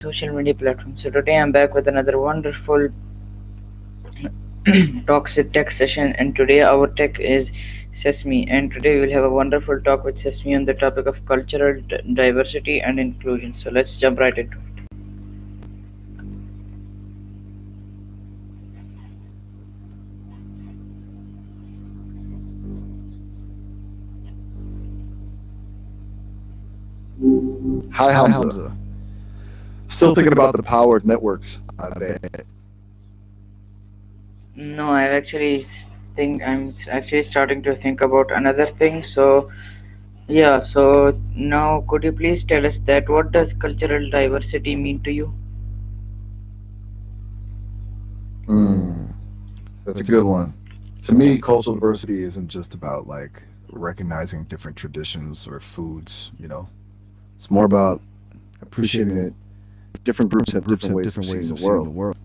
social media platforms. So today I'm back with another wonderful toxic tech session, and today our tech is Sesame, and today we'll have a wonderful talk with Sesame on the topic of cultural diversity and inclusion. So let's jump right into it. Hi, Hamzah. Still thinking about the powered networks. I bet. No, I actually think I'm actually starting to think about another thing. So yeah, so now could you please tell us that what does cultural diversity mean to you? Hmm, that's a good one. To me, cultural diversity isn't just about like recognizing different traditions or foods, It's more about appreciating that different groups have different ways of seeing the world,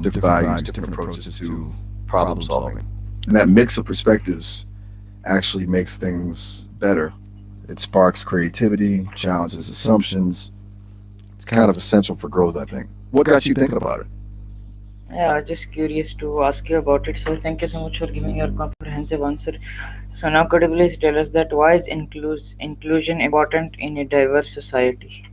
different values, different approaches to problem solving. And that mix of perspectives actually makes things better. It sparks creativity, challenges assumptions. It's kind of essential for growth, I think. What got you thinking about it? Yeah, just curious to ask you about it. So thank you so much for giving your comprehensive answer. So now could you please tell us that why is inclusion important in a diverse society?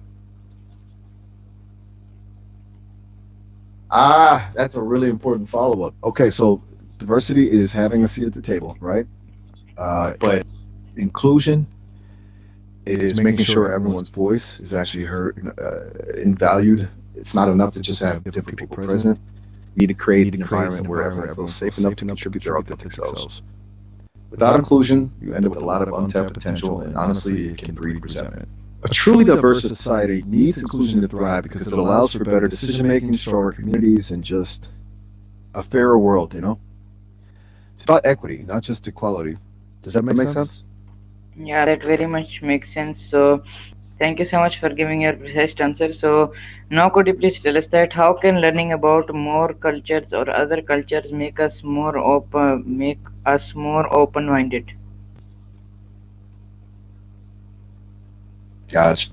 That's a really important follow up. Okay, so diversity is having a seat at the table, right? But inclusion is making sure everyone's voice is actually heard and valued. It's not enough to just have different people present. You need to create an environment where everyone feels safe enough to contribute their authentic selves. Without inclusion, you end up with a lot of untapped potential, and honestly, it can breed resentment. A truly diverse society needs inclusion to thrive because it allows for better decision making, stronger communities, and just a fairer world. It's about equity, not just equality. Does that make sense? Yeah, that very much makes sense. So thank you so much for giving your precise answer. So now could you please tell us that how can learning about more cultures or other cultures make us more open minded? Gotcha.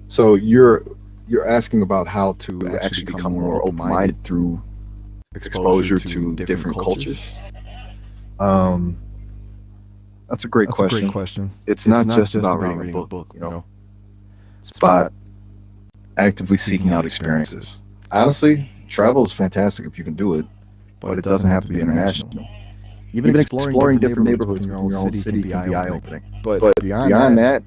So you're asking about how to actually become more open minded through exposure to different cultures. Um, that's a great question. It's not just about reading a book. It's about actively seeking out experiences. Honestly, travel is fantastic if you can do it, but it doesn't have to be international. Even exploring different neighborhoods within your own city can be eye opening. But beyond that,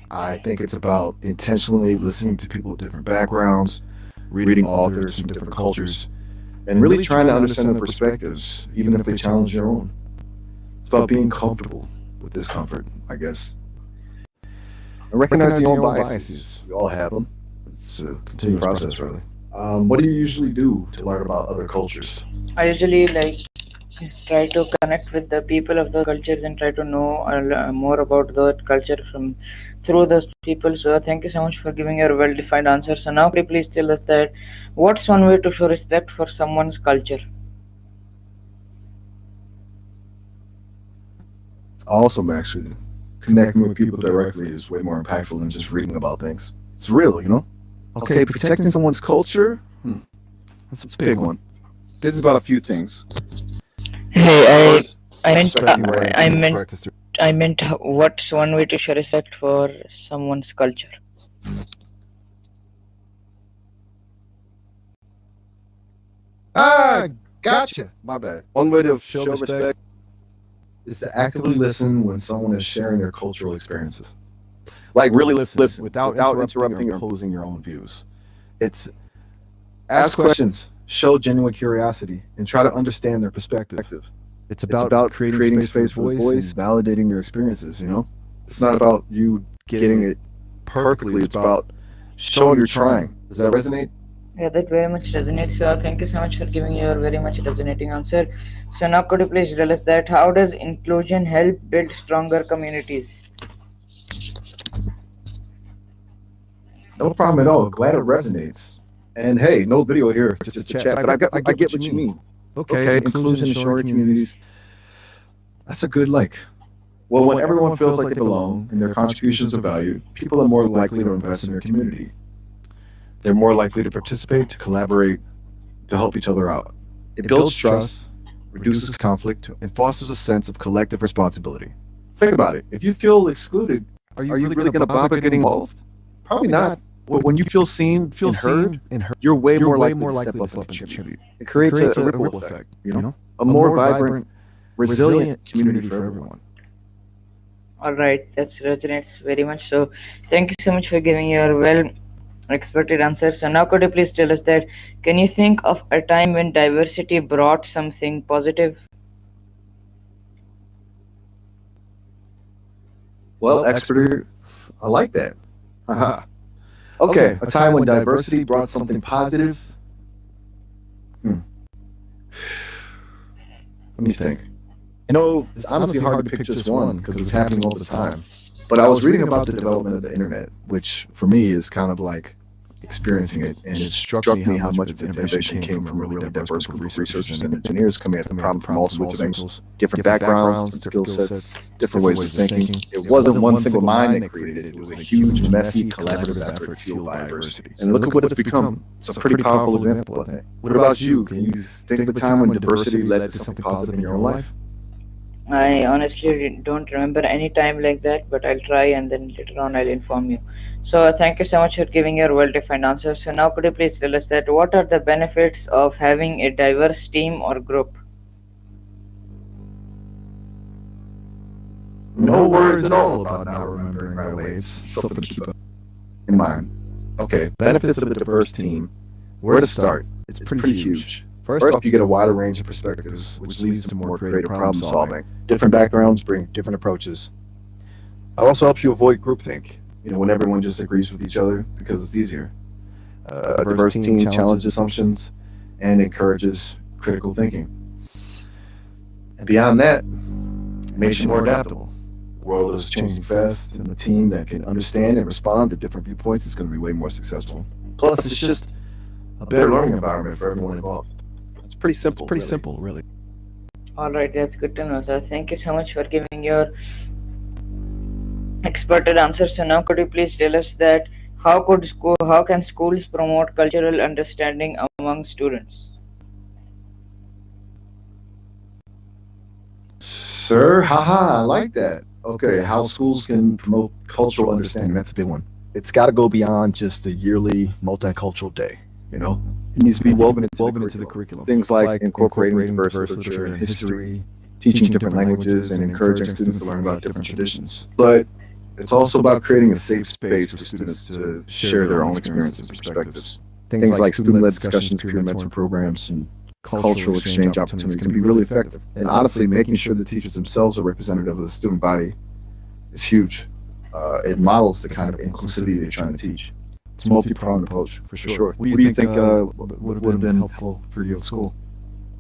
I think it's about intentionally listening to people with different backgrounds, reading authors from different cultures, and really trying to understand their perspectives, even if they challenge your own. It's about being comfortable with discomfort, I guess. And recognizing your own biases. We all have them. It's a continuous process, really. What do you usually do to learn about other cultures? I usually try to connect with the people of the cultures and try to know more about the culture from through those people. So thank you so much for giving your well defined answer. So now could you please tell us that what's one way to show respect for someone's culture? It's awesome, actually. Connecting with people directly is way more impactful than just reading about things. It's real. Okay, protecting someone's culture? That's a big one. This is about a few things. Hey, First, I meant respecting random I people's meant practice. I meant what's one way to show respect for someone's culture? Ah, gotcha. My bad. One way to show respect is to actively listen when someone is sharing their cultural experiences. Like really listen without interrupting or imposing your own views. It's ask questions, show genuine curiosity, and try to understand their perspective. It's about creating space for the voice, validating their experiences. It's not about you getting it perfectly, it's about showing you're trying. Does that resonate? Yeah, that very much resonates. Thank you so much for giving your very much resonating answer. So now could you please tell us that how does inclusion help build stronger communities? No problem at all. Glad it resonates. And hey, no video here, just a chat. But I get what you mean. Okay, inclusion in shorter communities. That's a good like. Well, when everyone feels like they belong and their contributions are valued, people are more likely to invest in their community. They're more likely to participate, to collaborate, to help each other out. It builds trust, reduces conflict, and fosters a sense of collective responsibility. Think about it. If you feel excluded, are you really going to bother getting involved? Probably not. When you feel seen and heard, you're way more likely to step up and contribute. It creates a ripple effect, a more vibrant, resilient community for everyone. All right, that resonates very much. So, thank you so much for giving your well experted answer. So, now could you please tell us that can you think of a time when diversity brought something positive? Well, expert, I like that. Haha. Okay, a time when diversity brought something positive. Hmm. Let me think. It's honestly hard to pick just one because it's happening all the time. But I was reading about the development of the internet, which for me is kind of like experiencing it, and it struck me how much of its innovation came from a really diverse group of researchers and engineers coming at the problem from all sorts of angles, different backgrounds and skill sets, different ways of thinking. It wasn't one single mind that created it. It was a huge, messy, collaborative effort fueled by diversity. And look at what it's become. It's a pretty powerful example, I think. What about you? Can you think of a time when diversity led to something positive in your own life? I honestly don't remember any time like that, but I'll try and then later on I'll inform you. So, thank you so much for giving your well defined answer. So, now could you please tell us that what are the benefits of having a diverse team or group? No worries at all about not remembering right away. It's something to keep in mind. Okay, benefits of a diverse team. Where to start? It's pretty huge. First off, you get a wider range of perspectives, which leads to more creative problem solving. Different backgrounds bring different approaches. It also helps you avoid groupthink, when everyone just agrees with each other because it's easier. A diverse team challenges assumptions and encourages critical thinking. And beyond that, it makes you more adaptable. The world is changing fast, and a team that can understand and respond to different viewpoints is going to be way more successful. Plus, it's just a better learning environment for everyone involved. It's pretty simple, really. All right, that's good to know. So, thank you so much for giving your experted answer. So, now could you please tell us that how can schools promote cultural understanding among students? Sir, haha, I like that. Okay, how schools can promote cultural understanding. That's a big one. It's got to go beyond just a yearly multicultural day, It needs to be woven into the curriculum. Things like incorporating diverse literature and history, teaching different languages, and encouraging students to learn about different traditions. But it's also about creating a safe space for students to share their own experiences and perspectives. Things like student-led discussions, peer mentor programs, and cultural exchange opportunities can be really effective. And honestly, making sure the teachers themselves are representative of the student body is huge. It models the kind of inclusivity they're trying to teach. It's a multi-pronged approach, for sure. What do you think would have been helpful for you in school?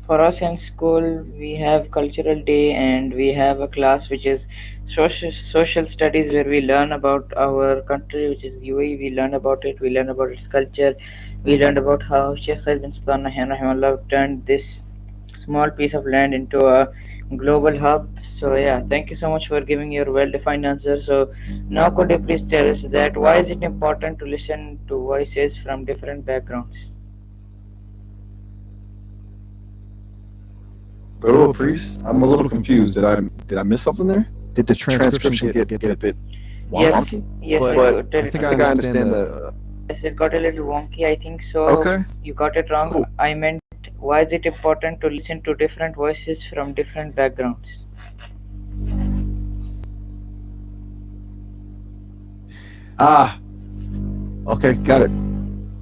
For us in school, we have cultural day and we have a class which is social studies where we learn about our country, which is UAE. We learn about it. We learn about its culture. We learned about how Sheikh Said bin Sultan Rahimahullah turned this small piece of land into a global hub. So yeah, thank you so much for giving your well-defined answer. So now could you please tell us that why is it important to listen to voices from different backgrounds? Go to a priest? I'm a little confused. Did I miss something there? Did the transcription get a bit Yes, wonky? yes, But I think I understand the. yes, it got a little wonky. I think so. Okay, You got it wrong. cool. I meant, why is it important to listen to different voices from different backgrounds? Ah, okay, got it.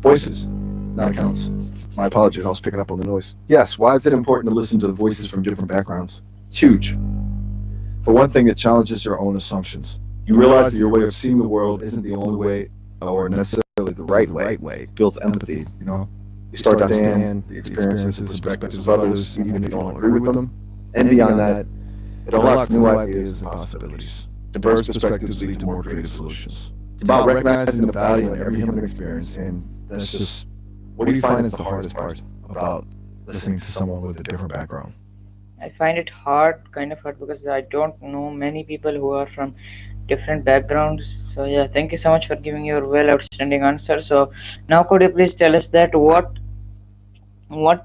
Voices, not accounts. My apologies, I was picking up on the noise. Yes, why is it important to listen to voices from different backgrounds? It's huge. For one thing, it challenges your own assumptions. You realize that your way of seeing the world isn't the only way or necessarily the right way. It builds empathy, You start to understand the experiences and perspectives of others, even if you don't agree with them. And beyond that, it unlocks new ideas and possibilities. Diverse perspectives lead to more creative solutions. It's about recognizing the value in every human experience, and that's just what do you find is the hardest part about listening to someone with a different background? I find it hard, kind of hard, because I don't know many people who are from different backgrounds. So yeah, thank you so much for giving your well outstanding answer. So now could you please tell us that what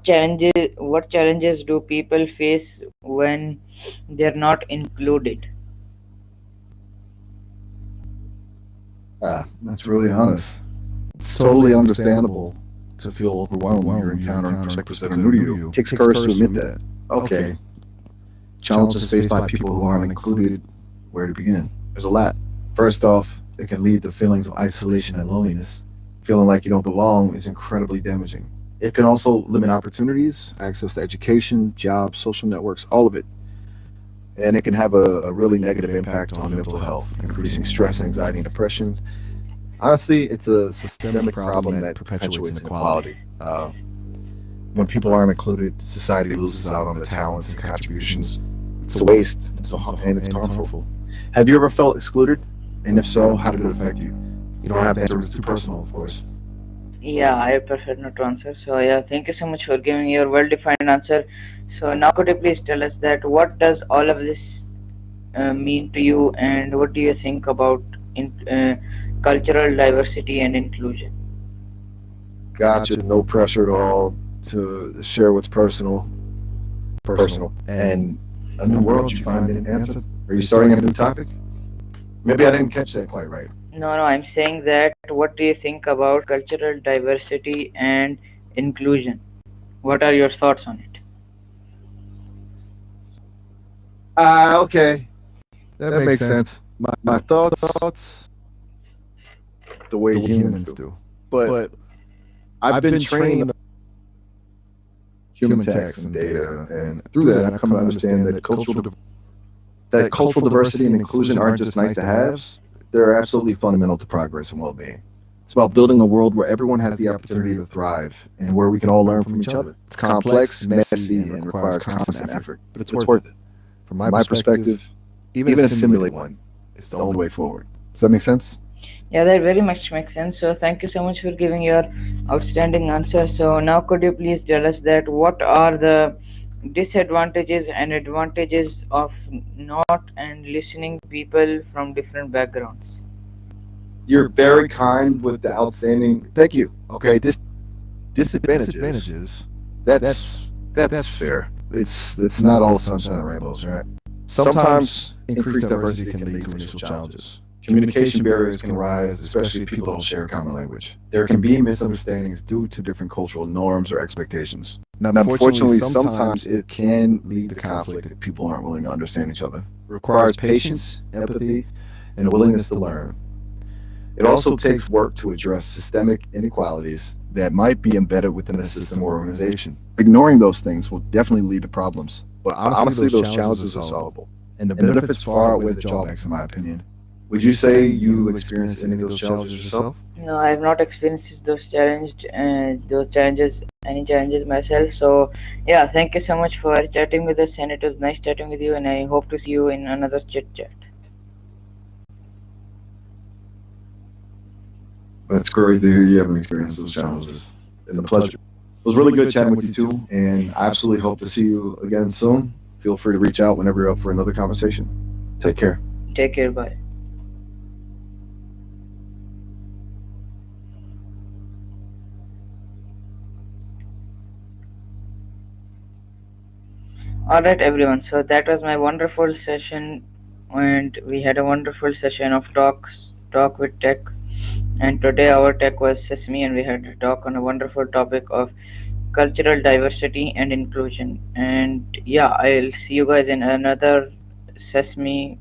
challenges do people face when they're not included? That's really honest. It's totally understandable to feel overwhelmed when you're encountering perspectives that are new to you. It takes courage to admit that. Okay, challenges faced by people who aren't included. Where to begin? There's a lot. First off, it can lead to feelings of isolation and loneliness. Feeling like you don't belong is incredibly damaging. It can also limit opportunities, access to education, jobs, social networks, all of it. And it can have a really negative impact on mental health, increasing stress, anxiety, and depression. Honestly, it's a systemic problem that perpetuates inequality. When people aren't included, society loses out on the talents and contributions. It's a waste, and it's harmful. Have you ever felt excluded? And if so, how did it affect you? You don't have to answer, it's too personal, of course. Yeah, I prefer not to answer. So yeah, thank you so much for giving your well-defined answer. So now could you please tell us that what does all of this mean to you, and what do you think about cultural diversity and inclusion? Gotcha. No pressure at all to share what's personal. Personal. And a new world you find in answer. Are you starting a new topic? Maybe I didn't catch that quite right. No, no, I'm saying that what do you think about cultural diversity and inclusion? What are your thoughts on it? Okay. That makes sense. My thoughts, the way humans do. But I've been trained human text and data, and through that, I've come to understand that cultural diversity and inclusion aren't just nice to haves; they're absolutely fundamental to progress and well-being. It's about building a world where everyone has the opportunity to thrive and where we can all learn from each other. It's complex, messy, and requires constant effort, but it's worth it. From my perspective, even a simulated one, it's the only way forward. Does that make sense? Yeah, that very much makes sense. So thank you so much for giving your outstanding answer. So now could you please tell us that what are the disadvantages and advantages of not and listening people from different backgrounds? You're very kind with the outstanding. Thank you. Okay, disadvantages. That's fair. It's not all sunshine and rainbows, right? Sometimes increased diversity can lead to initial challenges. Communication barriers can arise, especially if people don't share a common language. There can be misunderstandings due to different cultural norms or expectations. Now, unfortunately, sometimes it can lead to conflict if people aren't willing to understand each other. It requires patience, empathy, and a willingness to learn. It also takes work to address systemic inequalities that might be embedded within the system or organization. Ignoring those things will definitely lead to problems. But honestly, those challenges are solvable. And the benefits far outweigh the drawbacks, in my opinion. Would you say you experienced any of those challenges yourself? No, I have not experienced those challenges, any challenges myself. So yeah, thank you so much for chatting with us, and it was nice chatting with you. And I hope to see you in another chit chat. That's great to hear you haven't experienced those challenges. And a pleasure. It was really good chatting with you too, and I absolutely hope to see you again soon. Feel free to reach out whenever you're up for another conversation. Take care. Take care. Bye. All right, everyone. So that was my wonderful session, and we had a wonderful session of talk with tech. And today our tech was Sesame, and we had a talk on a wonderful topic of cultural diversity and inclusion. And yeah, I'll see you guys in another Sesame